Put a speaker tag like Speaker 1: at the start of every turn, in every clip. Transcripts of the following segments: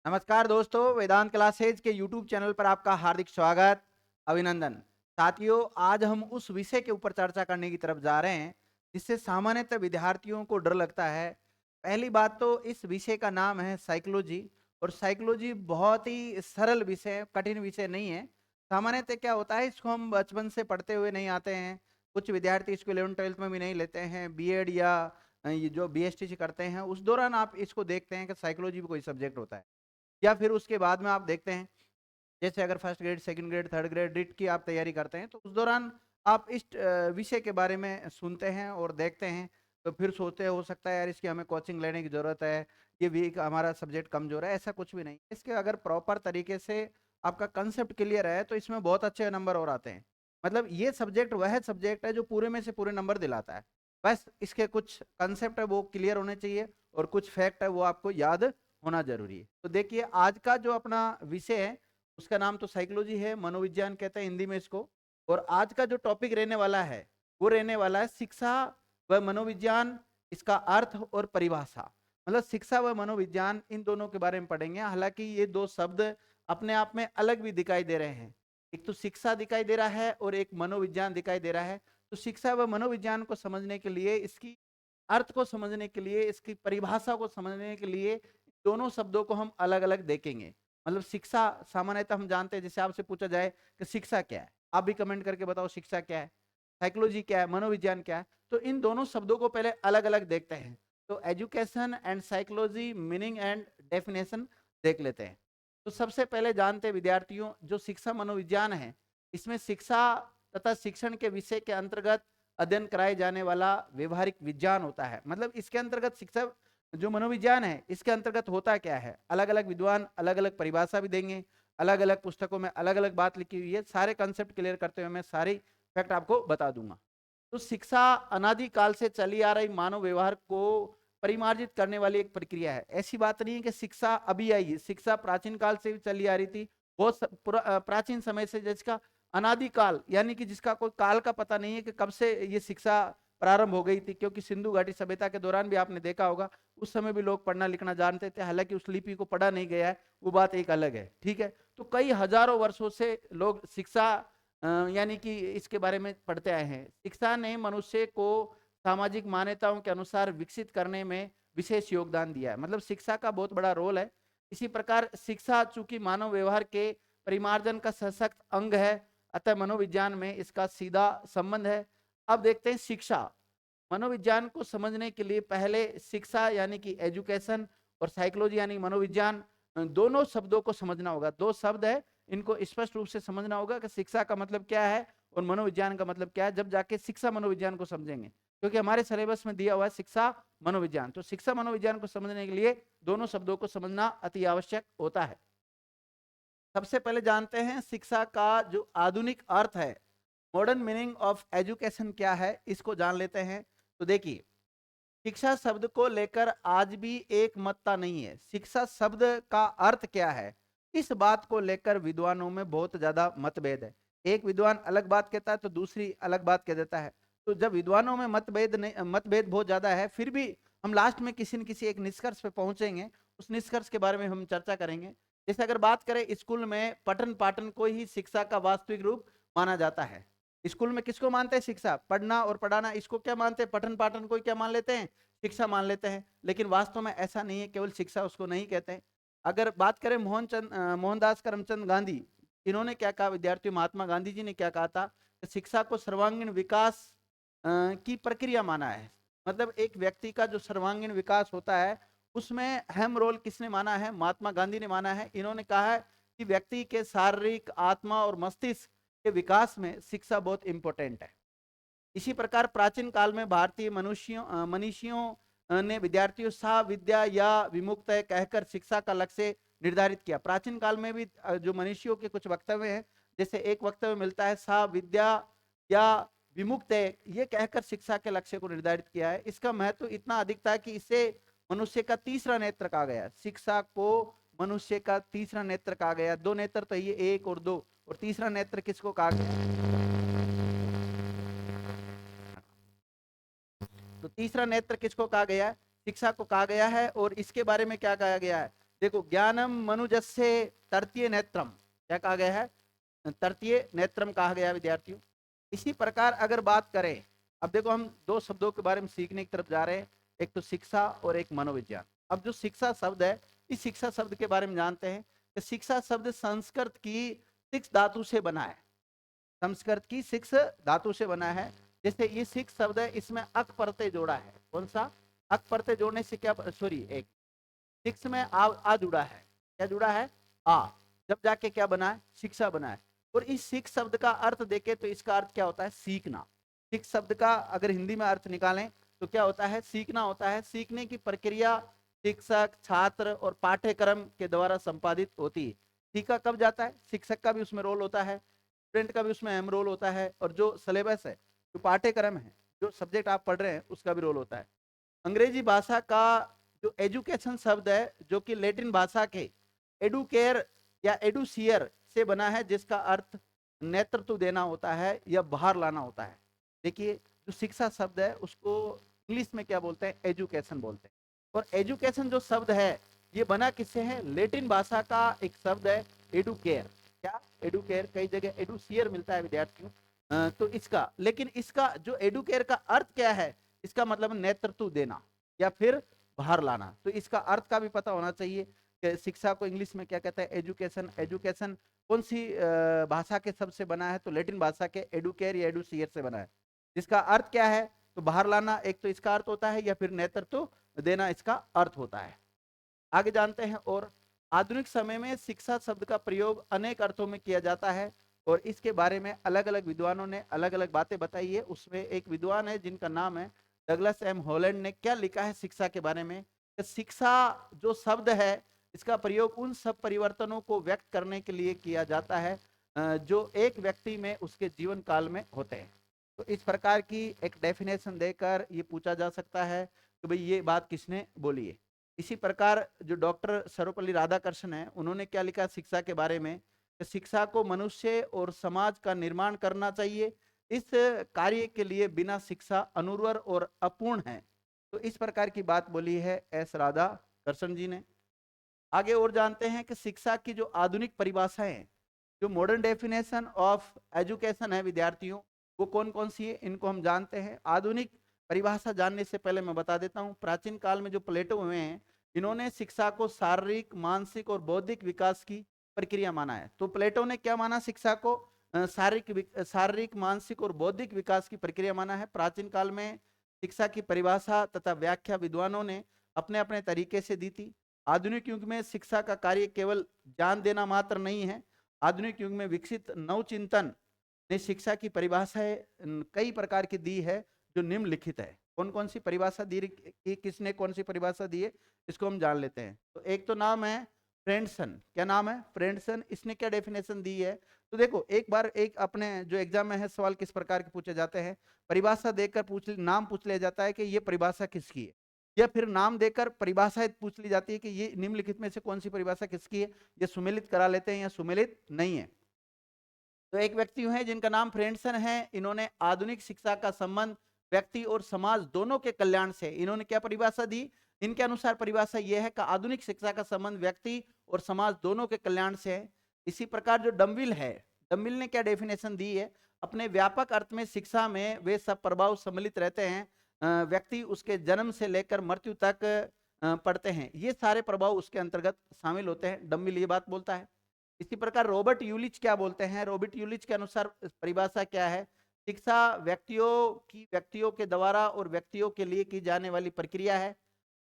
Speaker 1: नमस्कार दोस्तों, वेदांत क्लासेज के यूट्यूब चैनल पर आपका हार्दिक स्वागत, अभिनंदन। साथियों, आज हम उस विषय के ऊपर चर्चा करने की तरफ जा रहे हैं जिससे सामान्यतः विद्यार्थियों को डर लगता है। पहली बात तो इस विषय का नाम है साइकोलॉजी। और साइकोलॉजी बहुत ही सरल विषय, कठिन विषय नहीं है। सामान्यतः क्या होता है, इसको हम बचपन से पढ़ते हुए नहीं आते हैं। कुछ विद्यार्थी इसको 11वीं 12वीं में भी नहीं लेते हैं। बीएड या ये जो बीएसटी करते हैं उस दौरान आप इसको देखते हैं कि साइकोलॉजी भी कोई सब्जेक्ट होता है। या फिर उसके बाद में आप देखते हैं, जैसे अगर first grade, second grade, third grade, writ की आप तैयारी करते हैं तो उस दौरान आप इस विषय के बारे में सुनते हैं और देखते हैं। तो फिर सोचते हो सकता है यार इसकी हमें कोचिंग लेने की ज़रूरत है, ये वीक हमारा सब्जेक्ट कमज़ोर है। ऐसा कुछ भी नहीं, इसके अगर प्रॉपर तरीके से आपका कंसेप्ट क्लियर है तो इसमें बहुत अच्छे नंबर और आते हैं। मतलब ये सब्जेक्ट वह सब्जेक्ट है जो पूरे में से पूरे नंबर दिलाता है। बस इसके कुछ कंसेप्ट है वो क्लियर होने चाहिए और कुछ फैक्ट है वो आपको याद होना जरूरी है। तो देखिए, आज का जो अपना विषय है उसका नाम तो साइकोलॉजी है, मनोविज्ञान कहते हैं हिंदी में इसको। और आज का जो टॉपिक रहने वाला है वो रहने वाला है शिक्षा व मनोविज्ञान, इसका अर्थ और परिभाषा। मतलब शिक्षा व मनोविज्ञान, इन दोनों के बारे में पढ़ेंगे। हालांकि ये दो शब्द अपने आप में अलग भी दिखाई दे रहे हैं। एक तो शिक्षा दिखाई दे रहा है और एक मनोविज्ञान दिखाई दे रहा है। तो शिक्षा व मनोविज्ञान को समझने के लिए, इसकी अर्थ को समझने के लिए, इसकी परिभाषा को समझने के लिए दोनों शब्दों को हम अलग अलग देखेंगे। मतलब शिक्षा सामान्यतः हम जानते हैं, जैसे आपसे पूछा जाए कि शिक्षा क्या है, आप भी कमेंट करके बताओ शिक्षा क्या है, साइकोलॉजी क्या है, मनोविज्ञान क्या है। तो इन दोनों शब्दों को पहले अलग अलग देखते हैं। तो education and psychology, meaning and definition देख लेते हैं। तो सबसे पहले जानते हैं विद्यार्थियों, जो शिक्षा मनोविज्ञान है, इसमें शिक्षा तथा शिक्षण के विषय के अंतर्गत अध्ययन कराए जाने वाला व्यवहारिक विज्ञान होता है। मतलब इसके अंतर्गत शिक्षा जो मनोविज्ञान है इसके अंतर्गत होता क्या है, अलग अलग विद्वान अलग अलग परिभाषा भी देंगे, अलग अलग पुस्तकों में अलग अलग बात लिखी हुई है। सारे कंसेप्ट क्लियर करते हुए मैं सारी फैक्ट आपको बता दूंगा। तो शिक्षा अनादिकाल से चली आ रही मानव व्यवहार को परिमार्जित करने वाली एक प्रक्रिया है। ऐसी बात नहीं है कि शिक्षा अभी आई है, शिक्षा प्राचीन काल से भी चली आ रही थी। बहुत प्राचीन समय से, जिसका अनादिकाल यानी कि जिसका कोई काल का पता नहीं है कि कब से ये शिक्षा प्रारंभ हो गई थी। क्योंकि सिंधु घाटी सभ्यता के दौरान भी आपने देखा होगा, उस समय भी लोग पढ़ना लिखना जानते थे। हालांकि उस लिपि को पढ़ा नहीं गया है, वो बात एक अलग है, ठीक है। तो कई हजारों वर्षों से लोग शिक्षा यानी कि इसके बारे में पढ़ते आए हैं। शिक्षा ने मनुष्य को सामाजिक मान्यताओं के अनुसार विकसित करने में विशेष योगदान दिया है। मतलब शिक्षा का बहुत बड़ा रोल है। इसी प्रकार शिक्षा चूंकि मानव व्यवहार के परिमार्जन का सशक्त अंग है, अतः मनोविज्ञान में इसका सीधा संबंध है। अब देखते हैं शिक्षा। मनोविज्ञान को समझने के लिए पहले शिक्षा यानी कि एजुकेशन और साइकोलॉजी यानी मनोविज्ञान, दोनों शब्दों को समझना होगा। दो शब्द है, इनको स्पष्ट रूप से समझना होगा कि शिक्षा का मतलब क्या है और मनोविज्ञान का मतलब क्या है, जब जाके शिक्षा मनोविज्ञान को समझेंगे। क्योंकि हमारे सिलेबस में दिया हुआ है शिक्षा मनोविज्ञान, तो शिक्षा मनोविज्ञान को समझने के लिए दोनों शब्दों को समझना अति आवश्यक होता है। सबसे पहले जानते हैं शिक्षा का जो आधुनिक अर्थ है, मॉडर्न मीनिंग ऑफ एजुकेशन क्या है, इसको जान लेते हैं। तो देखिए, शिक्षा शब्द को लेकर आज भी एक मतता नहीं है। शिक्षा शब्द का अर्थ क्या है, इस बात को लेकर विद्वानों में बहुत ज्यादा मतभेद है। एक विद्वान अलग बात कहता है तो दूसरी अलग बात कह देता है। तो जब विद्वानों में मतभेद बहुत ज्यादा है, फिर भी हम लास्ट में किसी न किसी एक निष्कर्ष पे पहुंचेंगे। उस निष्कर्ष के बारे में हम चर्चा करेंगे। जैसे अगर बात करें, स्कूल में पठन पाठन को ही शिक्षा का वास्तविक रूप माना जाता है। स्कूल में किसको मानते हैं, शिक्षा, पढ़ना और पढ़ाना, इसको क्या मानते हैं, पठन पाठन को क्या मान लेते हैं, शिक्षा मान लेते हैं। लेकिन वास्तव में ऐसा नहीं है, केवल शिक्षा उसको नहीं कहते हैं। अगर बात करें मोहनदास करमचंद गांधी, इन्होंने क्या कहा, विद्यार्थी महात्मा गांधी जी ने क्या कहा था कि शिक्षा को सर्वांगीण विकास की प्रक्रिया माना है। मतलब एक व्यक्ति का जो सर्वांगीण विकास होता है उसमें अहम रोल किसने माना है, महात्मा गांधी ने माना है। इन्होंने कहा है कि व्यक्ति के शारीरिक, आत्मा और मस्तिष्क के विकास में शिक्षा बहुत इंपॉर्टेंट है। इसी प्रकार प्राचीन काल में भारतीय मनीषियों ने विद्यार्थियों सा विद्या या विमुक्त है कहकर शिक्षा का लक्ष्य निर्धारित किया। प्राचीन काल में भी जो मनीषियों के कुछ वक्तव्य हैं, जैसे एक वक्तव्य मिलता है सा विद्या या विमुक्त है, ये कहकर शिक्षा के लक्ष्य को निर्धारित किया है। इसका महत्व इतना अधिक था कि इसे मनुष्य का तीसरा नेत्र कहा गया। शिक्षा को मनुष्य का तीसरा नेत्र कहा गया। दो नेत्र तो ये, एक और दो, और तीसरा नेत्र किसको कहा गया, तो तीसरा नेत्र किसको कहा गया है, शिक्षा को कहा गया है। और इसके बारे में क्या कहा गया है, देखो, ज्ञानम मनुजस्य तृतीय नेत्रम, क्या कहा गया है? तृतीय नेत्रम कहा गया विद्यार्थियों। इसी प्रकार अगर बात करें, अब देखो हम दो शब्दों के बारे में सीखने की तरफ जा रहे हैं, एक तो शिक्षा और एक मनोविज्ञान। अब जो शिक्षा शब्द है, इस शिक्षा शब्द के बारे में जानते हैं कि शिक्षा शब्द संस्कृत की सिक्स धातु से बना है। संस्कृत की सिक्स धातु से बना है। जैसे ये सिक्स शब्द है, इसमें अक प्रत्यय जोड़ा है। कौन सा? अक प्रत्यय जोड़ने से क्या, सॉरी, एक सिक्स में आ जुड़ा है। क्या जुड़ा है? आ। जब जाके क्या बना है? शिक्षा बना है। और इस सिक्स शब्द का अर्थ देखें तो इसका अर्थ क्या होता है? सीखना। सिक्स शब्द का अगर हिंदी में अर्थ निकालें तो क्या होता है? सीखना होता है। सीखने की प्रक्रिया शिक्षक, छात्र और पाठ्यक्रम के द्वारा संपादित होती है। सीखा कब जाता है? शिक्षक का भी उसमें रोल होता है, स्टूडेंट का भी उसमें अहम रोल होता है, और जो सिलेबस है, जो पाठ्यक्रम है, जो सब्जेक्ट आप पढ़ रहे हैं, उसका भी रोल होता है। अंग्रेजी भाषा का जो एजुकेशन शब्द है, जो कि लैटिन भाषा के एडुकेयर या एडुसियर से बना है, जिसका अर्थ नेतृत्व देना होता है या बाहर लाना होता है। देखिए, जो शिक्षा शब्द है उसको इंग्लिश में क्या बोलते हैं? एजुकेशन बोलते हैं। और एजुकेशन जो शब्द है, ये बना किससे है? लैटिन भाषा का एक शब्द है एडुकेयर। क्या? एडुकेयर। कई जगह एडुसियर मिलता है विद्यार्थियों। तो इसका, लेकिन इसका जो एडुकेयर का अर्थ क्या है? इसका मतलब नेतृत्व देना या फिर बाहर लाना। तो इसका अर्थ का भी पता होना चाहिए कि शिक्षा को इंग्लिश में क्या कहते हैं? एजुकेशन। एजुकेशन कौन सी भाषा के शब्द से बना है? तो लैटिन भाषा के एडुकेयर या एडुसियर से बना है। जिसका अर्थ क्या है? तो बाहर लाना एक तो इसका अर्थ होता है, या फिर नेतृत्व देना इसका अर्थ होता है। आगे जानते हैं। और आधुनिक समय में शिक्षा शब्द का प्रयोग अनेक अर्थों में किया जाता है, और इसके बारे में अलग अलग विद्वानों ने अलग अलग बातें बताई है। उसमें एक विद्वान है जिनका नाम है डगलस एम हॉलैंड ने क्या लिखा है शिक्षा के बारे में? कि शिक्षा जो शब्द है, इसका प्रयोग उन सब परिवर्तनों को व्यक्त करने के लिए किया जाता है जो एक व्यक्ति में उसके जीवन काल में होते हैं। तो इस प्रकार की एक डेफिनेशन देकर ये पूछा जा सकता है कि भाई ये बात किसने बोली है। इसी प्रकार जो डॉक्टर सर्वपल्ली राधाकृष्णन है, उन्होंने क्या लिखा शिक्षा के बारे में? कि शिक्षा को मनुष्य और समाज का निर्माण करना चाहिए। इस कार्य के लिए बिना शिक्षा अनुर्वर और अपूर्ण है। तो इस प्रकार की बात बोली है एस राधाकृष्णन जी ने। आगे और जानते हैं कि शिक्षा की जो आधुनिक परिभाषाएं हैं, जो मॉडर्न डेफिनेशन ऑफ एजुकेशन है विद्यार्थियों, वो कौन कौन सी है, इनको हम जानते हैं। आधुनिक परिभाषा जानने से पहले मैं बता देता हूँ, प्राचीन काल में जो प्लेटो हुए हैं, इन्होंने शिक्षा को शारीरिक, मानसिक और बौद्धिक विकास की प्रक्रिया माना है। तो प्लेटो ने क्या माना? शिक्षा को शारीरिक, मानसिक और बौद्धिक विकास की प्रक्रिया माना है। प्राचीन काल में शिक्षा की परिभाषा तथा व्याख्या विद्वानों ने अपने अपने तरीके से दी थी। आधुनिक युग में शिक्षा का कार्य केवल ज्ञान देना मात्र नहीं है। आधुनिक युग में विकसित नवचिंतन ने शिक्षा की परिभाषाएं कई प्रकार की दी है, जो निम्नलिखित है। कौन कौन सी परिभाषा दी, किसने कौन सी परिभाषा दी है, इसको हम जान लेते हैं। तो एक तो नाम है फ्रेंडसन। क्या नाम है? फ्रेंडसन। इसने क्या डेफिनेशन दी है? तो देखो, एक बार एक अपने जो एग्जाम में है सवाल किस प्रकार के पूछे जाते हैं, परिभाषा देकर नाम पूछ लिया जाता है कि ये परिभाषा किसकी है, या फिर नाम देकर परिभाषा पूछ ली जाती है कि ये निम्नलिखित में से कौन सी परिभाषा किसकी है। ये सुमेलित करा लेते हैं या सुमेलित नहीं है। तो एक व्यक्ति है जिनका नाम फ्रेंडसन है, इन्होंने आधुनिक शिक्षा का संबंध व्यक्ति और समाज दोनों के कल्याण से, इन्होंने क्या परिभाषा दी? इनके अनुसार परिभाषा यह है कि आधुनिक शिक्षा का संबंध व्यक्ति और समाज दोनों के कल्याण से है। इसी प्रकार जो डम्बिल है, डम्बिल ने क्या डेफिनेशन दी है? अपने व्यापक अर्थ में शिक्षा में वे सब प्रभाव सम्मिलित रहते हैं व्यक्ति उसके जन्म से लेकर मृत्यु तक पढ़ते हैं, ये सारे प्रभाव उसके अंतर्गत शामिल होते हैं। डम्बिल ये बात बोलता है। इसी प्रकार रॉबर्ट यूलिच क्या बोलते हैं? रॉबर्ट यूलिच के अनुसार परिभाषा क्या है? शिक्षा व्यक्तियों के द्वारा और व्यक्तियों के लिए की जाने वाली प्रक्रिया है।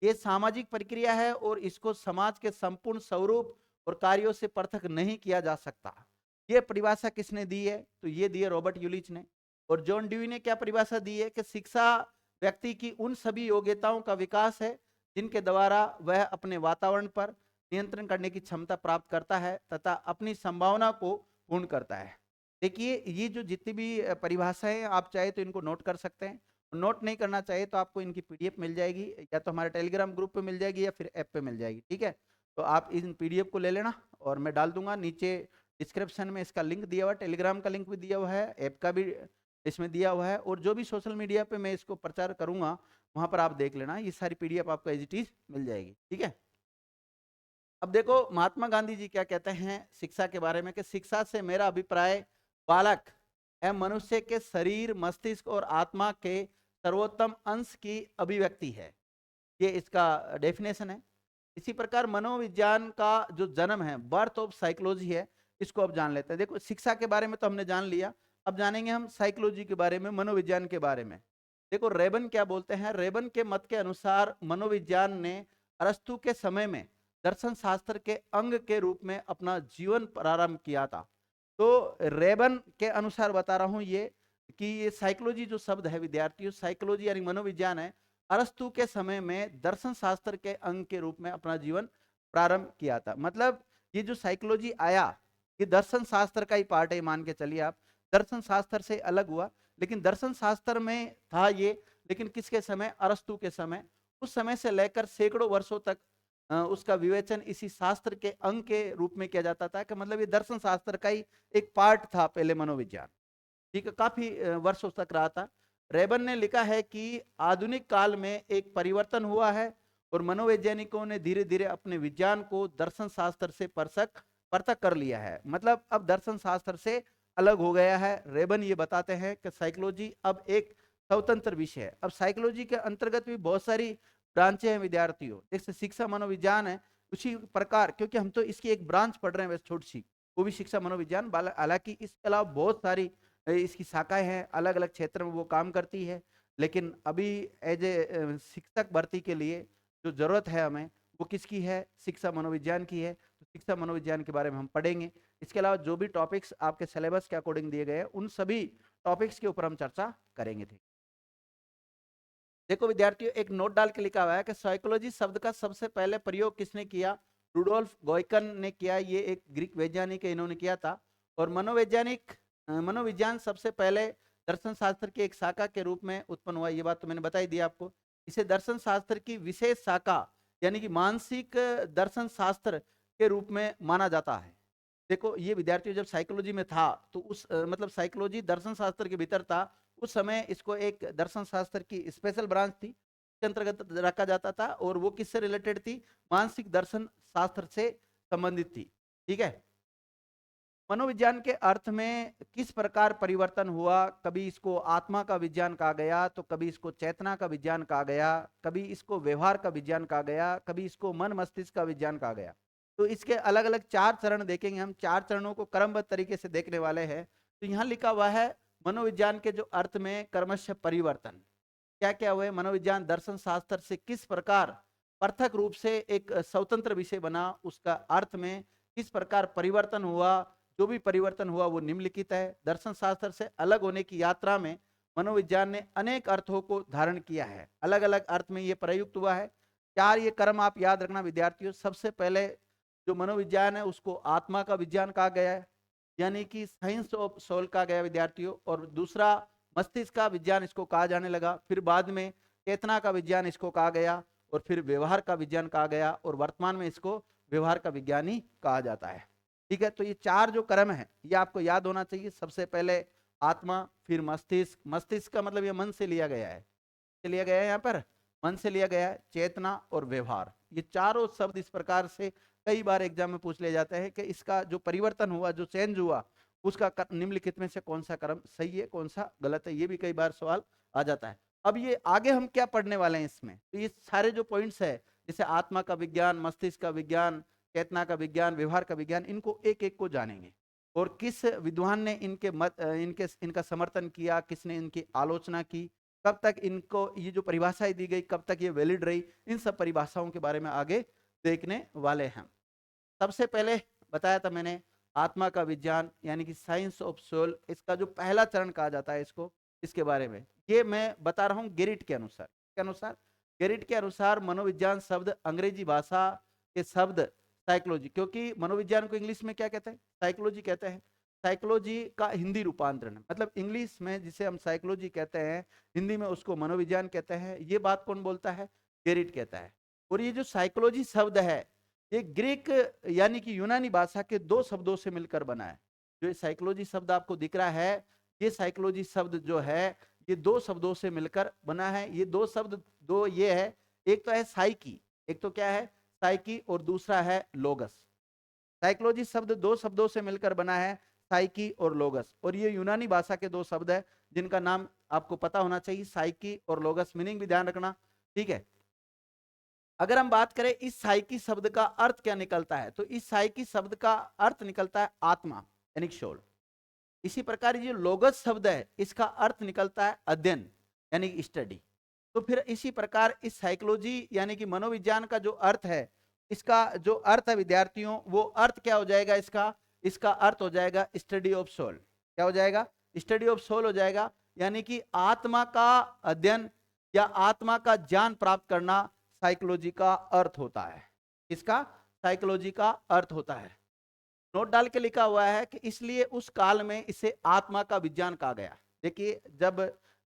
Speaker 1: ये सामाजिक प्रक्रिया है और इसको समाज के संपूर्ण स्वरूप और कार्यों से पृथक नहीं किया जा सकता। ये परिभाषा किसने दी है? तो ये दी है रॉबर्ट यूलिच ने। और जॉन ड्यूई ने क्या परिभाषा दी है? कि शिक्षा व्यक्ति की उन सभी योग्यताओं का विकास है जिनके द्वारा वह अपने वातावरण पर नियंत्रण करने की क्षमता प्राप्त करता है तथा अपनी संभावना को पूर्ण करता है। देखिए, ये जो जितनी भी परिभाषाएं हैं, आप चाहे तो इनको नोट कर सकते हैं। नोट नहीं करना चाहिए तो आपको इनकी पीडीएफ मिल जाएगी, या तो हमारे टेलीग्राम ग्रुप पे मिल जाएगी या फिर ऐप पे मिल जाएगी। ठीक है, तो आप इन पीडीएफ को ले लेना, और मैं डाल दूंगा नीचे डिस्क्रिप्शन में, इसका लिंक दिया हुआ है, टेलीग्राम का लिंक भी दिया हुआ है, ऐप का भी इसमें दिया हुआ है, और जो भी सोशल मीडिया पे मैं इसको प्रचार करूंगा वहां पर आप देख लेना, ये सारी पीडीएफ आपको एज इट इज मिल जाएगी। ठीक है। अब देखो महात्मा गांधी जी क्या कहते हैं शिक्षा के बारे में कि शिक्षा से मेरा अभिप्राय बालक एवं मनुष्य के शरीर, मस्तिष्क और आत्मा के सर्वोत्तम अंश की अभिव्यक्ति है। ये इसका डेफिनेशन है। इसी प्रकार मनोविज्ञान का जो जन्म है, बर्थ ऑफ साइकोलॉजी है, इसको अब जान लेते हैं। देखो शिक्षा के बारे में तो हमने जान लिया, अब जानेंगे हम साइकोलॉजी के बारे में, मनोविज्ञान के बारे में। देखो रेबन क्या बोलते हैं, रेबन के मत के अनुसार मनोविज्ञान ने अरस्तु के समय में दर्शन शास्त्र के अंग के रूप में अपना जीवन प्रारंभ किया था। तो रेबन के अनुसार बता रहा हूं ये कि ये साइकोलॉजी जो शब्द है विद्यार्थियों, साइकोलॉजी यानी मनोविज्ञान है, अरस्तु के समय में दर्शन शास्त्र के अंग के रूप में अपना जीवन प्रारंभ किया था। मतलब ये जो साइकोलॉजी आया, ये दर्शन शास्त्र का ही पार्ट है, मान के चलिए आप। दर्शन शास्त्र से अलग हुआ, लेकिन दर्शन शास्त्र में था ये, लेकिन किसके समय, अरस्तु के समय। उस समय से लेकर सैकड़ों वर्षों तक उसका विवेचन इसी शास्त्र के अंग के रूप में किया जाता था, कि मतलब ये दर्शन शास्त्र का ही एक पार्ट था पहले मनोविज्ञान। ठीक है, काफी वर्षों तक रहा था। रेबन ने लिखा है कि आधुनिक काल में एक परिवर्तन हुआ है और मनोवैज्ञानिकों ने धीरे धीरे अपने विज्ञान को दर्शन शास्त्र से पृथक कर लिया है। मतलब अब दर्शन शास्त्र से अलग हो गया है। रेबन ये बताते हैं कि साइकोलॉजी अब एक स्वतंत्र विषय है। अब साइकोलॉजी के अंतर्गत भी बहुत सारी ब्रांचें हैं विद्यार्थियों, जैसे शिक्षा मनोविज्ञान है उसी प्रकार, क्योंकि हम तो इसकी एक ब्रांच पढ़ रहे हैं वैसे छोटी सी, वो भी शिक्षा मनोविज्ञान। हालांकि इसके अलावा बहुत सारी इसकी शाखाएं हैं, अलग अलग क्षेत्र में वो काम करती है। लेकिन अभी एज ए शिक्षक भर्ती के लिए जो जरूरत है हमें, वो किसकी है, शिक्षा मनोविज्ञान की है। तो शिक्षा मनोविज्ञान के बारे में हम पढ़ेंगे। इसके अलावा जो भी टॉपिक्स आपके सिलेबस के अकॉर्डिंग दिए गए हैं, उन सभी टॉपिक्स के ऊपर हम चर्चा करेंगे। ठीक, देखो विद्यार्थियों एक नोट डाल के लिखा हुआ है कि साइकोलॉजी शब्द का सबसे पहले प्रयोग किसने किया, रुडोल्फ गॉइकन ने किया। ये एक ग्रीक वैज्ञानिक है, इन्होंने किया था। और मनोविज्ञान सबसे पहले दर्शन शास्त्र की एक शाखा के रूप में उत्पन्न हुआ, ये बात तो मैंने बताई दी आपको। इसे दर्शन शास्त्र की विशेष शाखा यानी कि मानसिक दर्शन शास्त्र के रूप में माना जाता है। देखो ये विद्यार्थियों जब साइकोलॉजी में था तो उस मतलब साइकोलॉजी दर्शन शास्त्र के भीतर था, उस समय इसको एक दर्शन शास्त्र की स्पेशल ब्रांच थी, के अंतर्गत रखा जाता था। और वो किससे रिलेटेड थी, मानसिक दर्शन शास्त्र से संबंधित थी। ठीक है, मनोविज्ञान के अर्थ में किस प्रकार परिवर्तन हुआ, कभी इसको आत्मा का विज्ञान कहा गया, तो कभी इसको चेतना का विज्ञान कहा गया, कभी इसको व्यवहार का विज्ञान कहा गया, कभी इसको मन मस्तिष्क का विज्ञान कहा गया। तो इसके अलग अलग 4 चरण देखेंगे हम, 4 चरणों को क्रमबद्ध तरीके से देखने वाले हैं। तो यहाँ लिखा हुआ है मनोविज्ञान के जो अर्थ में क्रमशः परिवर्तन क्या क्या हुए, मनोविज्ञान दर्शन शास्त्र से किस प्रकार पृथक रूप से एक स्वतंत्र विषय बना, उसका अर्थ में किस प्रकार परिवर्तन हुआ। जो भी परिवर्तन हुआ वो निम्नलिखित है। दर्शन शास्त्र से अलग होने की यात्रा में मनोविज्ञान ने अनेक अर्थों को धारण किया है, अलग अलग अर्थ में ये प्रयुक्त हुआ है। 4 ये क्रम आप याद रखना विद्यार्थियों। सबसे पहले जो मनोविज्ञान है उसको आत्मा का विज्ञान कहा गया है, यानी कि साइंस ऑफ सोल कहा गया विद्यार्थियों। और दूसरा मस्तिष्क का विज्ञान इसको कहा जाने लगा। फिर बाद में चेतना का विज्ञान इसको कहा गया, और फिर व्यवहार का विज्ञान कहा गया, और वर्तमान में इसको व्यवहार का विज्ञान ही कहा जाता है। ठीक है, तो ये 4 जो क्रम है ये आपको याद होना चाहिए। सबसे पहले आत्मा, फिर मस्तिष्क, मस्तिष्क का मतलब ये मन से लिया गया है, से लिया गया है यहाँ पर, मन से लिया गया है, चेतना और व्यवहार। ये चारों शब्द इस प्रकार से कई बार एग्जाम में पूछ लिया जाता है कि इसका जो परिवर्तन हुआ, जो चेंज हुआ, उसका निम्नलिखित में से कौन सा क्रम सही है, कौन सा गलत है, ये भी कई बार सवाल आ जाता है। अब ये आगे हम क्या पढ़ने वाले हैं इसमें, तो ये सारे जो पॉइंट्स है, जैसे आत्मा का विज्ञान, मस्तिष्क का विज्ञान, चेतना का विज्ञान, व्यवहार का विज्ञान, इनको एक एक को जानेंगे। और किस विद्वान ने इनके मत इनका समर्थन किया, किसने इनकी आलोचना की, कब तक इनको ये जो परिभाषाएं दी गई कब तक ये वैलिड रही, इन सब परिभाषाओं के बारे में आगे देखने वाले हैं। सबसे पहले बताया था मैंने आत्मा का विज्ञान यानी कि साइंस ऑफ सोल, इसका जो पहला चरण कहा जाता है इसको, इसके बारे में ये मैं बता रहा हूँ गेरिट के अनुसार। के अनुसार, गेरिट के अनुसार मनोविज्ञान शब्द अंग्रेजी भाषा के शब्द साइकोलॉजी, क्योंकि मनोविज्ञान को इंग्लिश में क्या कहते हैं, साइकोलॉजी कहते हैं। साइकोलॉजी का हिंदी रूपांतरण है, मतलब इंग्लिश में जिसे हम साइकोलॉजी कहते हैं, हिंदी में उसको मनोविज्ञान कहते हैं। ये बात कौन बोलता है, गेरिट कहता है। और ये जो साइकोलॉजी शब्द है ये ग्रीक यानी कि यूनानी भाषा के 2 शब्दों से मिलकर बना है। जो ये साइकोलॉजी शब्द आपको दिख रहा है, ये साइकोलॉजी शब्द जो है ये 2 शब्दों से मिलकर बना है। ये 2 शब्द, 2 ये है, एक तो है साइकी, एक तो क्या है साइकी और दूसरा है लोगस। साइकोलॉजी शब्द दो शब्दों से मिलकर बना है, साइकी और लोगस, और ये यूनानी भाषा के दो शब्द है जिनका नाम आपको पता होना चाहिए, साइकी और लोगस। मीनिंग भी ध्यान रखना, ठीक है। अगर हम बात करें इस साइकी शब्द का अर्थ क्या निकलता है, तो इस साइकी शब्द का अर्थ निकलता है आत्मा यानी सोल। इसी प्रकार ये लोगस शब्द है, इसका अर्थ निकलता है अध्ययन यानी स्टडी। तो फिर इसी प्रकार इस साइकोलॉजी यानी कि मनोविज्ञान का जो अर्थ है, इसका जो अर्थ है विद्यार्थियों, वो अर्थ क्या हो जाएगा इसका? इसका अर्थ हो जाएगा स्टडी ऑफ सोल। क्या हो जाएगा? स्टडी ऑफ सोल हो जाएगा, यानी कि आत्मा का अध्ययन या आत्मा का ज्ञान प्राप्त करना साइकोलॉजी का अर्थ होता है। इसका साइकोलॉजी का अर्थ होता है। नोट डाल के लिखा हुआ है कि इसलिए उस काल में इसे आत्मा का विज्ञान कहा गया। देखिए, जब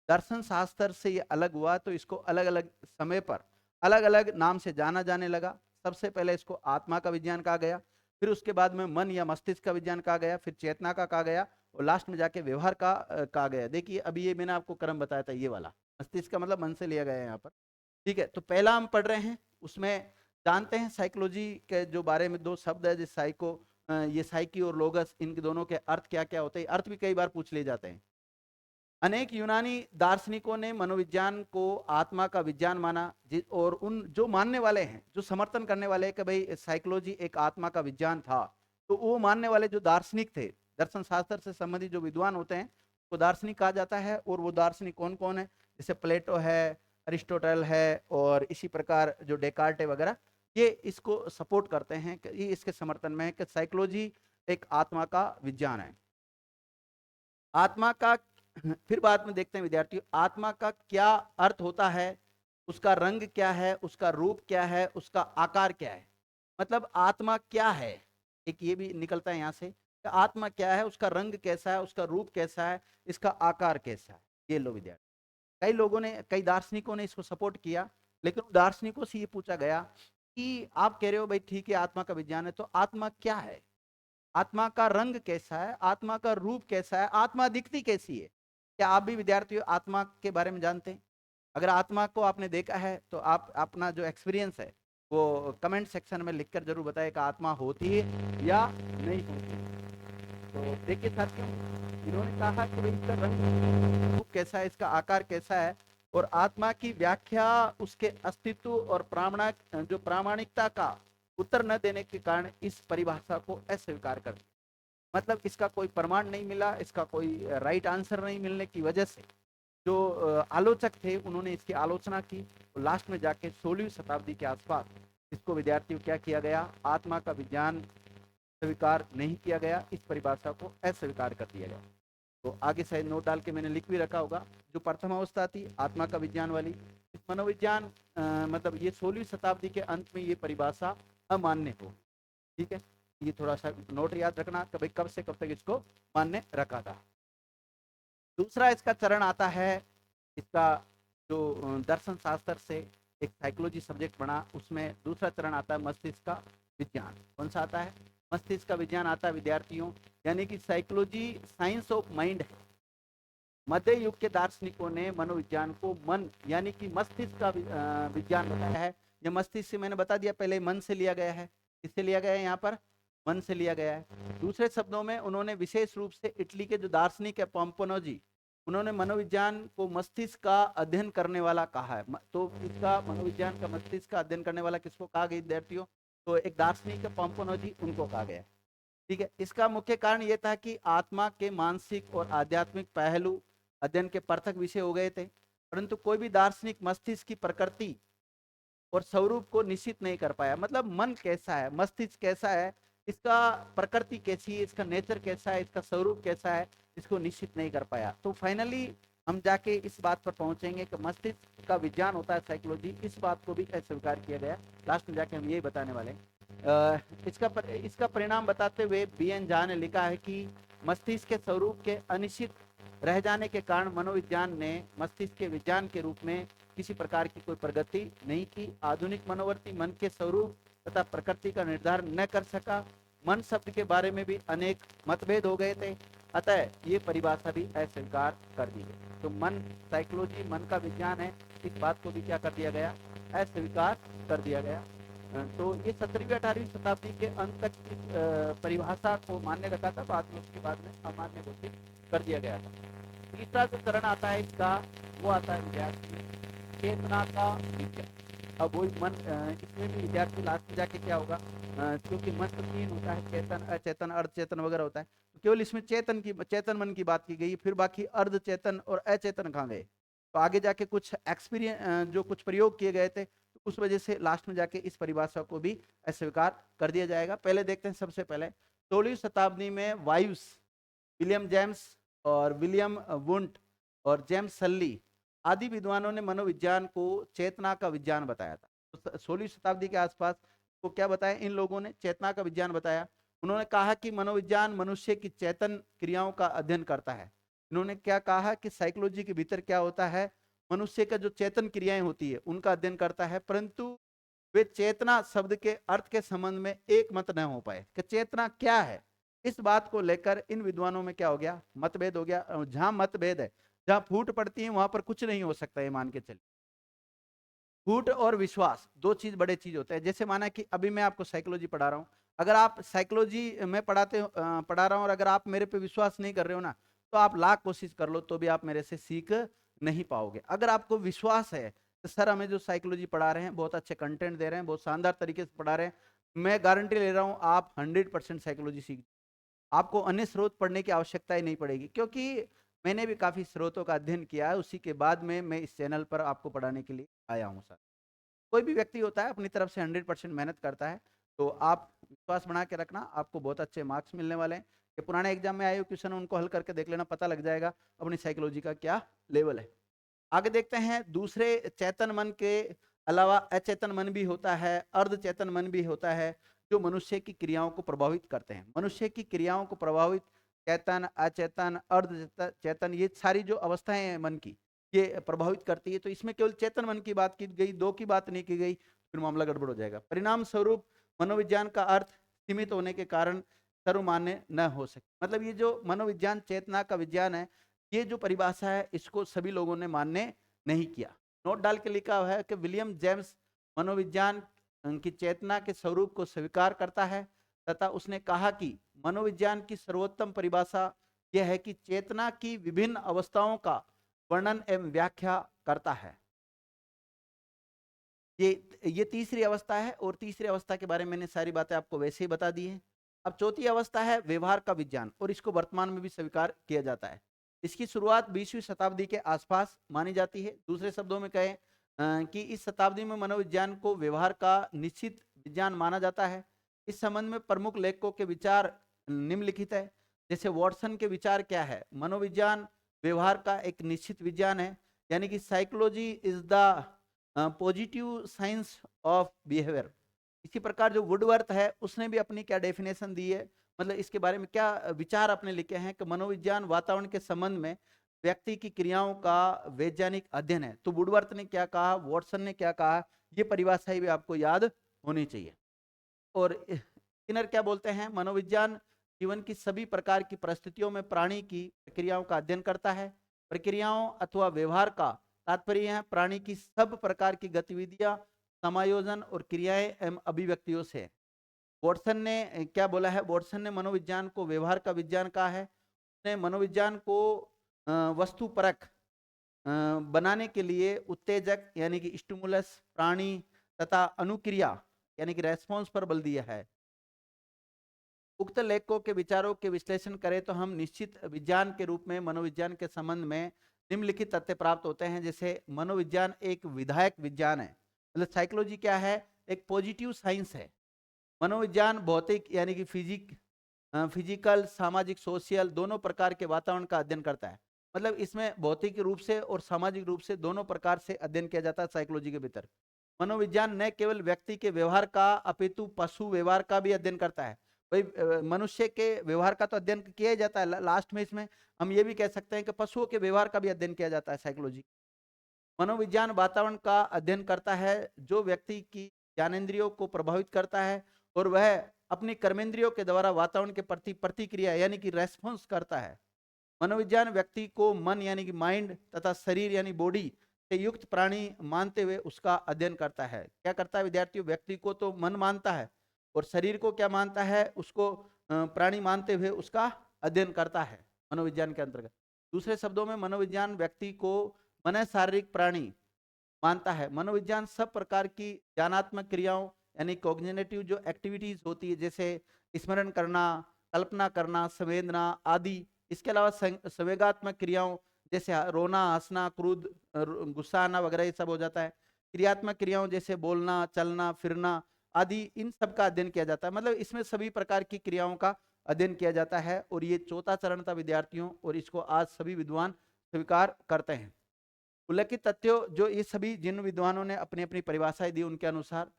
Speaker 1: दर्शन शास्त्र से ये अलग हुआ तो इसको अलग अलग समय पर अलग अलग नाम से जाना जाने लगा। सबसे पहले इसको आत्मा का विज्ञान कहा गया, फिर उसके बाद में मन या मस्तिष्क का विज्ञान कहा गया, फिर चेतना का कहा गया, और लास्ट में जाके व्यवहार का कहा गया। देखिए, अभी ये मैंने आपको क्रम बताया था, ये वाला मस्तिष्क का मतलब मन से लिया गया है यहाँ पर, ठीक है। तो पहला हम पढ़ रहे हैं, उसमें जानते हैं साइकोलॉजी के जो बारे में दो शब्द है, जिस साइको ये साइकी और लोगस, इन दोनों के अर्थ क्या क्या होते हैं। अर्थ भी कई बार पूछ लिए जाते हैं। अनेक यूनानी दार्शनिकों ने मनोविज्ञान को आत्मा का विज्ञान माना, और उन जो मानने वाले हैं, जो समर्थन करने वाले हैं कि भाई साइकोलॉजी एक आत्मा का विज्ञान था, तो वो मानने वाले जो दार्शनिक थे, दर्शन शास्त्र से संबंधित जो विद्वान होते हैं, वो दार्शनिक कहा जाता है। और वो दार्शनिक कौन कौन है? जैसे प्लेटो है, अरिस्टोटल है, और इसी प्रकार जो डेकार्टे वगैरह, ये इसको सपोर्ट करते हैं कि ये इसके समर्थन में है कि साइकोलॉजी एक आत्मा का विज्ञान है। आत्मा का फिर बाद में देखते हैं विद्यार्थियों, आत्मा का क्या अर्थ होता है, उसका रंग क्या है, उसका रूप क्या है, उसका आकार क्या है। मतलब आत्मा क्या है, एक ये भी निकलता है यहाँ से कि आत्मा क्या है, उसका रंग कैसा है, उसका रूप कैसा है, इसका आकार कैसा है। ये लो विद्यार्थी, कई लोगों ने, कई दार्शनिकों ने इसको सपोर्ट किया, लेकिन दार्शनिकों से ये पूछा गया कि आप कह रहे हो भाई ठीक है आत्मा का विज्ञान है, तो आत्मा क्या है, आत्मा का रंग कैसा है, आत्मा का रूप कैसा है, आत्मा दिखती कैसी है। क्या आप भी विद्यार्थियों आत्मा के बारे में जानते हैं? अगर आत्मा को आपने देखा है तो आप अपना जो एक्सपीरियंस है वो कमेंट सेक्शन में लिखकर जरूर बताएं कि आत्मा होती है या नहीं होती। तो देखिए साथियों, इन्होंने कहा कि भाई इसका रंग रूप कैसा है, इसका आकार कैसा है, और आत्मा की व्याख्या उसके अस्तित्व और प्रामाणिकता का उत्तर न देने के कारण इस परिभाषा को अस्वीकार कर दिया। मतलब इसका कोई प्रमाण नहीं मिला, इसका कोई राइट आंसर नहीं मिलने की वजह से जो आलोचक थे उन्होंने इसकी आलोचना की, और लास्ट में जाके 16वीं शताब्दी के आसपास इसको विद्यार्थियों क्या किया गया, आत्मा का विज्ञान स्वीकार नहीं किया गया, इस परिभाषा को अस्वीकार कर दिया गया। तो आगे शायद नोट डाल के मैंने लिख भी रखा होगा, जो प्रथम अवस्था थी आत्मा का विज्ञान वाली, इस मनोविज्ञान मतलब ये 16वीं शताब्दी के अंत में ये परिभाषा अमान्य हो। ठीक है, ये थोड़ा सा नोट याद रखना कि भाई कब से कब तक इसको मान्य रखा था। दूसरा इसका चरण आता है, इसका जो दर्शन शास्त्र से एक साइकोलॉजी सब्जेक्ट बना, उसमें दूसरा चरण आता है मस्तिष्क का विज्ञान। कौन सा आता है? मस्तिष्क का विज्ञान आता है विद्यार्थियों, यानी कि साइकोलॉजी साइंस ऑफ माइंड है। मध्य युग के दार्शनिकों ने मनोविज्ञान को मन यानी कि मस्तिष्क का विज्ञान बताया है। ये मस्तिष्क से मैंने बता दिया पहले, मन से लिया गया है। किससे लिया गया है? यहाँ पर मन से लिया गया है। दूसरे शब्दों में उन्होंने विशेष रूप से इटली के जो दार्शनिक है पोम्पोनोजी, उन्होंने मनोविज्ञान को मस्तिष्क का अध्ययन करने वाला कहा है। तो इसका मनोविज्ञान का मस्तिष्क का अध्ययन करने वाला किसको कहा गया विद्यार्थियों? तो एक दार्शनिक है पोम्पोनोजी, उनको कहा गया। ठीक है, इसका मुख्य कारण यह था कि आत्मा के मानसिक और आध्यात्मिक पहलू अध्ययन के पृथक विषय हो गए थे, परंतु कोई भी दार्शनिक मस्तिष्क की प्रकृति और स्वरूप को निश्चित नहीं कर पाया। मतलब मन कैसा है, मस्तिष्क कैसा है, इसका प्रकृति कैसी है, इसका नेचर कैसा है, इसका स्वरूप कैसा है, इसको निश्चित नहीं कर पाया। तो फाइनली हम जाके इस बात पर पहुंचेंगे कि मस्तिष्क का विज्ञान होता है साइकोलॉजी, इस बात को भी अस्वीकार किया गया। लास्ट में जाके हम यही बताने वाले हैं। इसका परिणाम बताते हुए बीएन झा ने लिखा है कि मस्तिष्क के स्वरूप के अनिश्चित रह जाने के कारण मनोविज्ञान ने मस्तिष्क के विज्ञान के रूप में किसी प्रकार की कोई प्रगति नहीं की। आधुनिक मनोवर्ती मन के स्वरूप तथा प्रकृति का निर्धारण न कर सका। मन शब्द के बारे में भी अनेक मतभेद हो गए थे, अतः ये परिभाषा भी अस्वीकार कर दी गई। तो मन, साइकोलॉजी मन का विज्ञान है, इस बात को भी क्या कर दिया गया? अस्वीकार कर दिया गया। तो ये 17वीं 18वीं शताब्दी के अंत तक इस परिभाषा को मान्य रखा था, बाद में उसके बाद में अमान्य घोषित कर दिया गया था। तीसरा जो चरण आता है इसका, वो आता है विद्यार्थी चेतना का विज्ञान। अब वही मन, इसमें भी विद्यार्थी लास्ट में जाके क्या होगा, क्योंकि मन तो तीन होता है, चेतन, अचेतन, अर्धचेतन वगैरह होता है, तो केवल इसमें चेतन मन की बात की गई, फिर बाकी अर्धचेतन और अचेतन कहाँ गए। तो आगे जाके कुछ एक्सपीरियंस, जो कुछ प्रयोग किए गए थे, तो उस वजह से लास्ट में जाके इस परिभाषा को भी अस्वीकार कर दिया जाएगा। पहले देखते हैं, सबसे पहले 16वीं शताब्दी में वाइव्स, विलियम जेम्स और विलियम वुंट और जेम्स सल्ली आदि विद्वानों ने मनोविज्ञान को चेतना का विज्ञान बताया था। तो 16वीं शताब्दी के आसपास को क्या बताया इन लोगों ने, चेतना का विज्ञान बताया। उन्होंने कहा कि मनोविज्ञान मनुष्य की चेतन क्रियाओं का अध्ययन करता है। इन्होंने क्या कहा कि साइकोलॉजी के भीतर क्या होता है, मनुष्य का जो चेतन क्रियाएं होती है उनका अध्ययन करता है, परंतु वे चेतना शब्द के अर्थ के संबंध में एक मत न हो पाए कि चेतना क्या है। इस बात को लेकर इन विद्वानों में क्या हो गया, मतभेद हो गया। जहां मतभेद है, जहां फूट पड़ती है, वहां पर कुछ नहीं हो सकता, ये मान के चलिए। फूट और विश्वास दो चीज बड़े चीज होते हैं। जैसे माना कि अभी मैं आपको साइकोलॉजी पढ़ा रहा हूं, अगर आप साइकोलॉजी में पढ़ा रहा हूं और अगर आप मेरे पे विश्वास नहीं कर रहे हो ना, तो आप लाख कोशिश कर लो तो भी आप मेरे से सीख नहीं पाओगे। अगर आपको विश्वास है तो सर हमें जो साइकोलॉजी पढ़ा रहे हैं बहुत अच्छे कंटेंट दे रहे हैं, बहुत शानदार तरीके से पढ़ा रहे हैं, मैं गारंटी ले रहा हूं आप 100% साइकोलॉजी सीख, आपको अन्य स्रोत पढ़ने की आवश्यकता ही नहीं पड़ेगी। क्योंकि मैंने भी काफी स्रोतों का अध्ययन किया है, उसी के बाद में मैं इस चैनल पर आपको पढ़ाने के लिए आया हूँ सर। कोई भी व्यक्ति होता है अपनी तरफ से 100% मेहनत करता है, तो आप विश्वास बना के रखना, आपको बहुत अच्छे मार्क्स मिलने वाले हैं। ये पुराने एग्जाम में आए हुए क्वेश्चन उनको हल करके देख लेना, पता लग जाएगा अपनी साइकोलॉजी का क्या लेवल है। आगे देखते हैं, दूसरे चेतन मन के अलावा अचेतन मन भी होता है, अर्धचेतन मन भी होता है, जो मनुष्य की क्रियाओं को प्रभावित करते हैं। मनुष्य की क्रियाओं को प्रभावित चेतन, अचेतन, अर्ध चेतन, ये सारी जो अवस्थाएं हैं मन की, ये प्रभावित करती है। तो इसमें केवल चेतन मन की बात की गई, दो की बात नहीं की गई, फिर मामला गड़बड़ हो जाएगा। परिणाम स्वरूप मनोविज्ञान का अर्थ सीमित होने के कारण सर्वमान्य न हो सके। मतलब ये जो मनोविज्ञान चेतना का विज्ञान है, ये जो परिभाषा है इसको सभी लोगों ने मान्य नहीं किया। नोट डाल के लिखा हुआ है कि विलियम जेम्स मनोविज्ञान की चेतना के स्वरूप को स्वीकार करता है, तथा उसने कहा कि मनोविज्ञान की सर्वोत्तम परिभाषा यह है कि चेतना की विभिन्न अवस्थाओं का वर्णन एवं व्याख्या करता है। ये तीसरी अवस्था है, और तीसरी अवस्था के बारे में मैंने सारी बातें आपको वैसे ही बता दी हैं। अब चौथी अवस्था है व्यवहार का विज्ञान, और इसको वर्तमान में भी स्वीकार किया जाता है। इसकी शुरुआत 20वीं शताब्दी के आसपास मानी जाती है। दूसरे शब्दों में कहें कि इस शताब्दी में मनोविज्ञान को व्यवहार का निश्चित विज्ञान माना जाता है। इस संबंध में प्रमुख लेखकों के विचार निम्नलिखित है। जैसे वॉटसन के विचार क्या है, मनोविज्ञान व्यवहार का एक निश्चित विज्ञान है, यानी कि psychology is the positive science of behaviour. इसी प्रकार जो वुडवर्थ है उसने भी अपनी क्या डेफिनेशन दी है, मतलब इसके बारे में क्या विचार अपने लिखे हैं कि मनोविज्ञान वातावरण के संबंध में व्यक्ति की क्रियाओं का वैज्ञानिक अध्ययन है। तो वुडवर्थ ने क्या कहा, वॉटसन ने क्या कहा, ये परिभाषा भी आपको याद होनी चाहिए। और स्किनर क्या बोलते हैं, मनोविज्ञान जीवन की सभी प्रकार की परिस्थितियों में प्राणी की प्रक्रियाओं का अध्ययन करता है। प्रक्रियाओं अथवा व्यवहार का तात्पर्य है प्राणी की सब प्रकार की गतिविधियां, समायोजन और क्रियाएं एवं अभिव्यक्तियों से। वॉटसन ने क्या बोला है, वॉटसन ने मनोविज्ञान को व्यवहार का विज्ञान कहा है। उसने मनोविज्ञान को वस्तुपरक बनाने के लिए उत्तेजक यानी कि स्टिमुलस, प्राणी तथा अनुक्रिया यानी कि रेस्पॉन्स पर बल दिया है। उक्त लेखकों के विचारों के विश्लेषण करें तो हम निश्चित विज्ञान के रूप में मनोविज्ञान के संबंध में निम्नलिखित तथ्य प्राप्त होते हैं। जैसे मनोविज्ञान एक विधायक विज्ञान है, मतलब साइकोलॉजी क्या है, एक पॉजिटिव साइंस है। मनोविज्ञान भौतिक यानी कि फिजिकल, सामाजिक, सोशल दोनों प्रकार के वातावरण का अध्ययन करता है। मतलब इसमें भौतिक रूप से और सामाजिक रूप से दोनों प्रकार से अध्ययन किया जाता है साइकोलॉजी के भीतर। मनोविज्ञान न केवल व्यक्ति के व्यवहार का अपितु पशु व्यवहार का भी अध्ययन करता है। भाई मनुष्य के व्यवहार का तो अध्ययन किया ही जाता है, लास्ट में इसमें हम ये भी कह सकते हैं कि पशुओं के व्यवहार का भी अध्ययन किया जाता है साइकोलॉजी। मनोविज्ञान वातावरण का अध्ययन करता है जो व्यक्ति की ज्ञानेंद्रियों को प्रभावित करता है, और वह अपनी कर्मेंद्रियों के द्वारा वातावरण के प्रति प्रतिक्रिया यानी कि रेस्पॉन्स करता है। मनोविज्ञान व्यक्ति को मन यानी कि माइंड तथा शरीर यानी बॉडी से युक्त प्राणी मानते हुए उसका अध्ययन करता है। क्या करता है विद्यार्थियों? व्यक्ति को तो मन मानता है और शरीर को क्या मानता है? उसको प्राणी मानते हुए उसका अध्ययन करता है मनोविज्ञान के अंतर्गत। दूसरे शब्दों में मनोविज्ञान व्यक्ति को मन शारीरिक प्राणी मानता है। मनोविज्ञान सब प्रकार की ज्ञानात्मक क्रियाओं यानी कॉग्निटिव जो एक्टिविटीज होती है, जैसे स्मरण करना, कल्पना करना, संवेदना आदि, इसके अलावा संवेगात्मक क्रियाओं जैसे रोना, हंसना, क्रोध, गुस्सा आना वगैरह, ये सब हो जाता है। क्रियात्मक क्रियाओं जैसे बोलना, चलना, फिरना आदि, इन सब का अध्ययन किया जाता है। मतलब इसमें सभी प्रकार की क्रियाओं का अध्ययन किया जाता है और ये चौथा चरण था विद्यार्थियों, और इसको आज सभी विद्वान स्वीकार करते हैं। उल्लेखित तथ्यों जो ये सभी जिन विद्वानों ने अपनी अपनी परिभाषाएं दी उनके अनुसार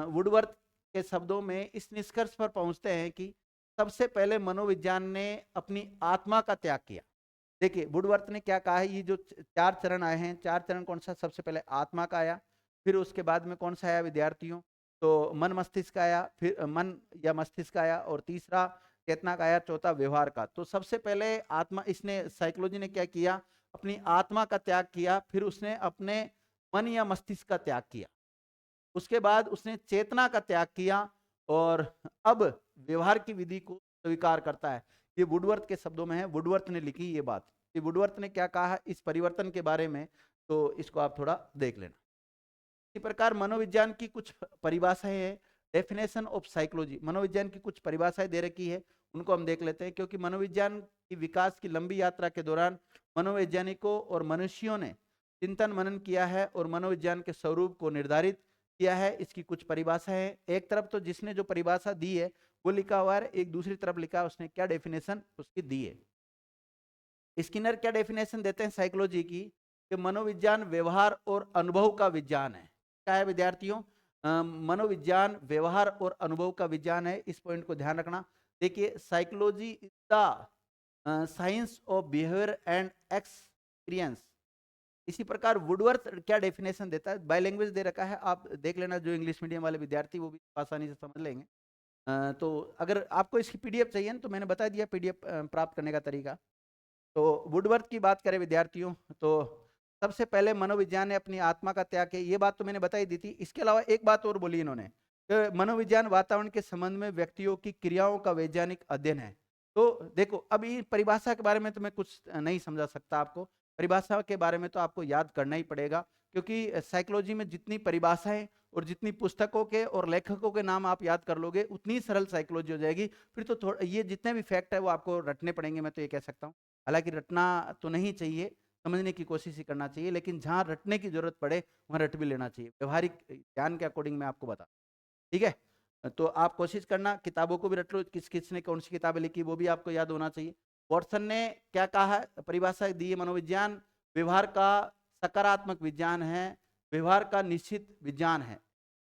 Speaker 1: वुडवर्थ के शब्दों में इस निष्कर्ष पर पहुंचते हैं कि सबसे पहले मनोविज्ञान ने अपनी आत्मा का त्याग किया। देखिए वुडवर्थ ने क्या कहा है, ये जो चार चरण आए हैं, चार चरण कौन सा? सबसे पहले आत्मा का आया, फिर उसके बाद में कौन सा आया विद्यार्थियों? तो मन मस्तिष्क का आया, फिर मन या मस्तिष्क का आया, और तीसरा चेतना का आया, चौथा व्यवहार का। तो सबसे पहले आत्मा, इसने साइकोलॉजी ने क्या किया? अपनी आत्मा का त्याग किया, फिर उसने अपने मन या मस्तिष्क का त्याग किया, उसके बाद उसने चेतना का त्याग किया, और अब व्यवहार की विधि को स्वीकार करता है। ये वुडवर्थ के शब्दों में है, वुडवर्थ ने लिखी ये बात। कि वुडवर्थ ने क्या कहा इस परिवर्तन के बारे में, तो इसको आप थोड़ा देख लेना। इसी प्रकार मनोविज्ञान की कुछ परिभाषाएं हैं। डेफिनेशन ऑफ साइकोलॉजी, मनोविज्ञान की कुछ परिभाषाएं दे रखी है, उनको हम देख लेते हैं। क्योंकि मनोविज्ञान की विकास की लंबी यात्रा के दौरान मनोवैज्ञानिकों और मनुष्यों ने चिंतन मनन किया है और मनोविज्ञान के स्वरूप को निर्धारित किया है। इसकी कुछ परिभाषा है। एक तरफ तो जिसने जो परिभाषा दी है वो लिखा हुआ है, एक दूसरी तरफ लिखा है उसने क्या डेफिनेशन उसकी दी है। स्किनर क्या डेफिनेशन देते हैं साइकोलॉजी की? कि मनोविज्ञान व्यवहार और अनुभव का विज्ञान है। क्या है विद्यार्थियों? मनोविज्ञान व्यवहार और अनुभव का विज्ञान है। इस पॉइंट को ध्यान रखना। देखिए psychology is the science of behaviour and experience. इसी प्रकार वुडवर्थ क्या डेफिनेशन देता है? बाय लैंग्वेज दे रखा है, आप देख लेना, जो इंग्लिश मीडियम वाले विद्यार्थी वो भी आसानी से समझ लेंगे। तो अगर आपको इसकी पीडीएफ चाहिए तो मैंने बता दिया पीडीएफ प्राप्त करने का तरीका। तो वुडवर्थ की बात करें विद्यार्थियों, तो सबसे पहले मनोविज्ञान ने अपनी आत्मा का त्याग किया, ये बात तो मैंने बताई दी थी। इसके अलावा एक बात और बोली इन्होंने कि मनोविज्ञान वातावरण के संबंध में व्यक्तियों की क्रियाओं का वैज्ञानिक अध्ययन है। तो देखो अब ये परिभाषा के बारे में तो मैं कुछ नहीं समझा सकता आपको, परिभाषा के बारे में तो आपको याद करना ही पड़ेगा, क्योंकि साइकोलॉजी में जितनी परिभाषाएं और जितनी पुस्तकों के और लेखकों के नाम आप याद कर लोगे उतनी सरल साइकोलॉजी हो जाएगी। फिर तो थोड़ा ये जितने भी फैक्ट है वो आपको रटने पड़ेंगे, मैं तो ये कह सकता हूँ। हालांकि रटना तो नहीं चाहिए, समझने की कोशिश ही करना चाहिए, लेकिन जहां रटने की जरूरत पड़े वहां रट भी लेना चाहिए। व्यवहारिक ज्ञान के अकॉर्डिंग मैं आपको बता, ठीक है? तो आप कोशिश करना, किताबों को भी रट लो, किस किस ने कौन सी किताबें लिखी वो भी आपको याद होना चाहिए। वॉटसन ने क्या कहा है, परिभाषा दी है? मनोविज्ञान व्यवहार का सकारात्मक विज्ञान है, व्यवहार का निश्चित विज्ञान है।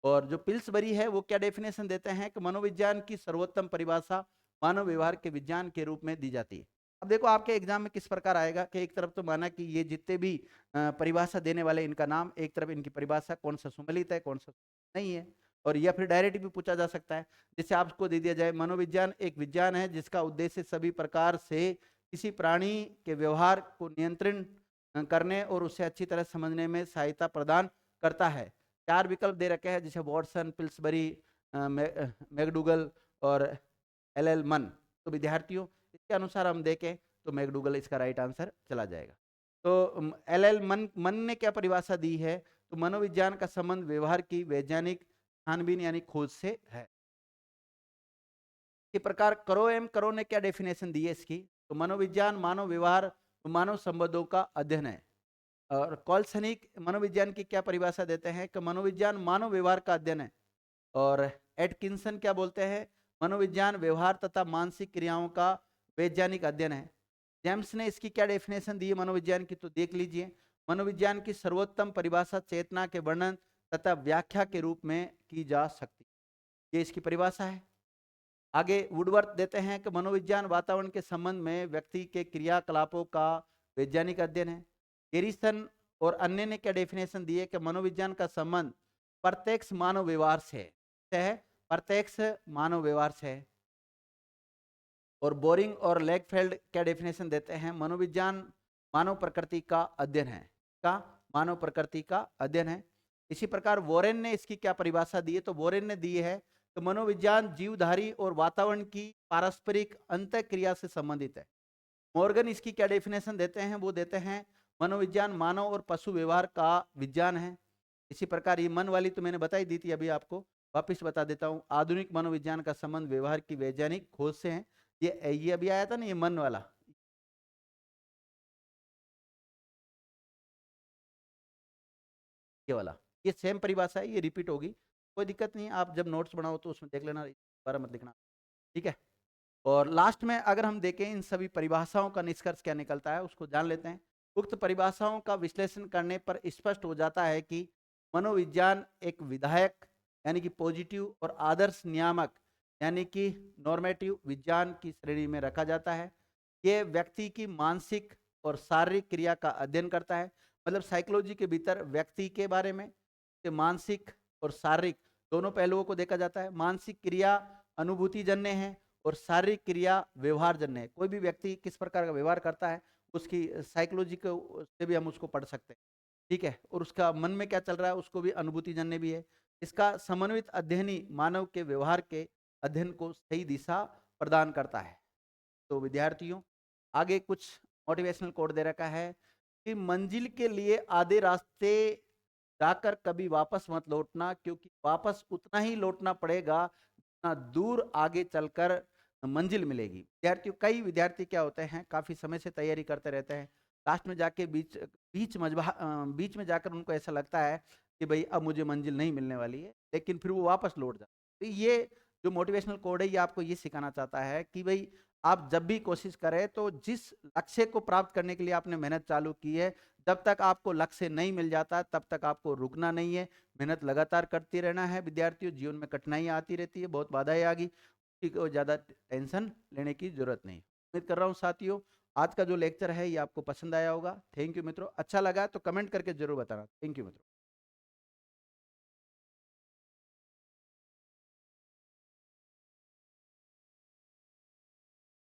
Speaker 1: और जो पिल्सबरी है वो क्या डेफिनेशन देते हैं कि मनोविज्ञान की सर्वोत्तम परिभाषा मानव व्यवहार के विज्ञान के रूप में दी जाती है। अब देखो आपके एग्जाम में किस प्रकार आएगा कि एक तरफ तो माना कि ये जितने भी परिभाषा देने वाले इनका नाम, एक तरफ इनकी परिभाषा कौन सा सुमेलित है कौन सा नहीं है, और या फिर डायरेक्ट भी पूछा जा सकता है। जैसे आपको दे दिया जाए मनोविज्ञान एक विज्ञान है जिसका उद्देश्य सभी प्रकार से किसी प्राणी के व्यवहार को नियंत्रण करने और उसे अच्छी तरह समझने में सहायता प्रदान करता है। चार विकल्प दे रखे हैं, जैसे वॉटसन, पिल्सबरी, मैकडूगल और एल मन। तो विद्यार्थियों इसके अनुसार हम देखें तो मैकडूगल इसका राइट आंसर चला जाएगा। तो एल मन ने क्या परिभाषा दी है? तो मनोविज्ञान का संबंध व्यवहार की वैज्ञानिक छानबीन यानी खोज से है। इसी प्रकार करो ने क्या डेफिनेशन दी है इसकी? तो मनोविज्ञान मानव व्यवहार, मानव संबंधों का अध्ययन है। और कॉल्सनिक मनोविज्ञान की क्या परिभाषा देते हैं कि मनोविज्ञान मानव व्यवहार का अध्ययन है। और एटकिंसन क्या बोलते हैं? मनोविज्ञान व्यवहार तथा मानसिक क्रियाओं का वैज्ञानिक अध्ययन है। जेम्स ने इसकी क्या डेफिनेशन दी है मनोविज्ञान की? तो देख लीजिए, मनोविज्ञान की सर्वोत्तम परिभाषा चेतना के वर्णन तथा व्याख्या के रूप में की जा सकती है। ये इसकी परिभाषा है। आगे वुडवर्थ देते हैं कि मनोविज्ञान वातावरण के संबंध में व्यक्ति के क्रियाकलापों का वैज्ञानिक अध्ययन है। एरिसन और अन्य ने क्या डेफिनेशन दी है कि मनोविज्ञान का संबंध प्रत्यक्ष मानव व्यवहार से है, प्रत्यक्ष मानव व्यवहार से है। और बोरिंग और लेगफेल्ड क्या डेफिनेशन देते हैं? मनोविज्ञान मानव प्रकृति का अध्ययन है। का मानव प्रकृति का अध्ययन है। इसी प्रकार वॉरेन ने इसकी क्या परिभाषा दी है, तो वॉरेन ने दी है तो मनोविज्ञान जीवधारी और वातावरण की पारस्परिक अंतःक्रिया से संबंधित है। मॉर्गन इसकी क्या डेफिनेशन देते हैं, वो देते हैं मनोविज्ञान मानव और पशु व्यवहार का विज्ञान है। इसी प्रकार ये मन वाली तो मैंने बताई दी थी, अभी आपको वापिस बता देता हूँ। आधुनिक मनोविज्ञान का संबंध व्यवहार की वैज्ञानिक खोज से है। ये अभी आया था ना, ये मन वाला, ये वाला, ये सेम परिभाषा है, ये रिपीट होगी, कोई दिक्कत नहीं है। आप जब नोट्स बनाओ तो उसमें देख लेना, दोबारा मत लिखना, ठीक है। और लास्ट में अगर हम देखें इन सभी परिभाषाओं का निष्कर्ष क्या निकलता है उसको जान लेते हैं। उक्त परिभाषाओं का विश्लेषण करने पर स्पष्ट हो जाता है कि मनोविज्ञान एक विधायक यानी कि पॉजिटिव और आदर्श नियामक यानी कि नॉर्मेटिव विज्ञान की श्रेणी में रखा जाता है। ये व्यक्ति की मानसिक और शारीरिक क्रिया का अध्ययन करता है। मतलब साइकोलॉजी के भीतर व्यक्ति के बारे में के मानसिक और शारीरिक दोनों पहलुओं को देखा जाता है। मानसिक क्रिया अनुभूति जन्य है और शारीरिक क्रिया व्यवहार जन्य है। कोई भी व्यक्ति किस प्रकार का व्यवहार करता है उसकी साइकोलॉजी को से भी हम उसको पढ़ सकते हैं, ठीक है। और उसका मन में क्या चल रहा है उसको भी अनुभूति जन्य भी है। इसका समन्वित अध्ययन ही मानव के व्यवहार के अध्ययन को सही दिशा प्रदान करता है। तो विद्यार्थियों आगे कुछ मोटिवेशनल कोड दे रखा है कि मंजिल के लिए आधे रास्ते जाकर कभी वापस मत लौटना, क्योंकि वापस उतना ही लौटना पड़ेगा जितना दूर आगे चलकर मंजिल मिलेगी। विद्यार्थियों, कई विद्यार्थी क्या होते हैं काफी समय से तैयारी करते रहते हैं, लास्ट में जाके बीच में जाकर उनको ऐसा लगता है कि भाई अब मुझे मंजिल नहीं मिलने वाली है, लेकिन फिर वो वापस लौट जाते। तो ये जो मोटिवेशनल कोड है ये आपको ये सिखाना चाहता है कि भाई आप जब भी कोशिश करें तो जिस लक्ष्य को प्राप्त करने के लिए आपने मेहनत चालू की है, जब तक आपको लक्ष्य नहीं मिल जाता तब तक आपको रुकना नहीं है, मेहनत लगातार करती रहना है। विद्यार्थियों, जीवन में कठिनाइयाँ आती रहती है, बहुत बाधाएं आ गई, ठीक है, ज़्यादा टेंशन लेने की जरूरत नहीं। उम्मीद कर रहा हूँ साथियों आज का जो लेक्चर है ये आपको पसंद आया होगा। थैंक यू मित्रों, अच्छा लगा तो कमेंट करके जरूर बताना। थैंक यू मित्रों।